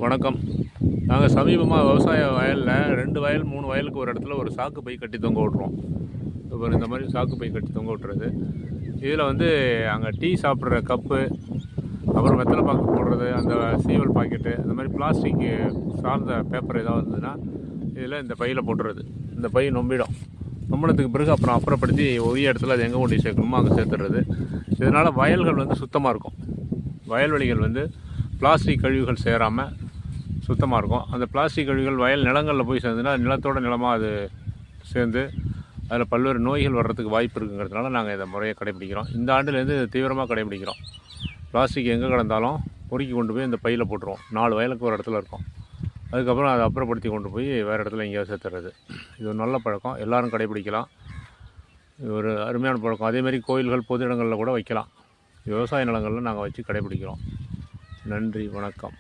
வணக்கம். நாங்கள் சமீபமாக விவசாய வயலில் 2 வயல் 3 வயலுக்கு ஒரு இடத்துல ஒரு சாக்கு பை கட்டி தொங்க விட்ருவோம். இப்போ இந்த மாதிரி சாக்கு பை கட்டி தொங்க விட்டுறது. இதில் அங்கே டீ சாப்பிட்ற கப்பு, அப்புறம் வெத்தலை பாக்கு போடுறது, அந்த சீவல் பாக்கெட்டு, அந்த மாதிரி பிளாஸ்டிக்கு சார்ந்த பேப்பர் ஏதாவது இருந்ததுன்னா இதில் இந்த பையில் போட்டுறது. இந்த பை நொம்பிடும். நொம்பினதுக்கு பிறகு அப்புறம் அப்புறப்படுத்தி உரிய இடத்துல அது எங்கே கொண்டு சேர்க்கணுமோ அங்கே சேர்த்துறது. இதனால் வயல்கள் சுத்தமாக இருக்கும். வயல்வெளிகள் பிளாஸ்டிக் கழிவுகள் சேராமல் சுத்தமாக இருக்கும். அந்த பிளாஸ்டிக் கழிவுகள் வயல் நிலங்களில் போய் சேர்ந்துன்னா நிலத்தோட நிலமாக அது சேர்ந்து அதில் பல்வேறு நோய்கள் வர்றதுக்கு வாய்ப்பு இருக்குங்கிறதுனால நாங்கள் இந்த முறையை கடைபிடிக்கிறோம். இந்த ஆண்டுலேருந்து தீவிரமாக கடைபிடிக்கிறோம். பிளாஸ்டிக் எங்கே கிடந்தாலும் பொறுக்கி கொண்டு போய் இந்த பையில் போட்டுருவோம். 4 வயலுக்கு ஒரு இடத்துல இருக்கும். அதுக்கப்புறம் அதை அப்புறப்படுத்தி கொண்டு போய் வேறு இடத்துல எங்கேயாவது சேர்த்துறது. இது ஒரு நல்ல பழக்கம், எல்லோரும் கடைபிடிக்கலாம். இது ஒரு அருமையான பழக்கம். அதேமாதிரி கோயில்கள், பொது இடங்களில் கூட வைக்கலாம். விவசாய நிலங்களில் நாங்கள் வச்சு கடைபிடிக்கிறோம். நன்றி, வணக்கம்.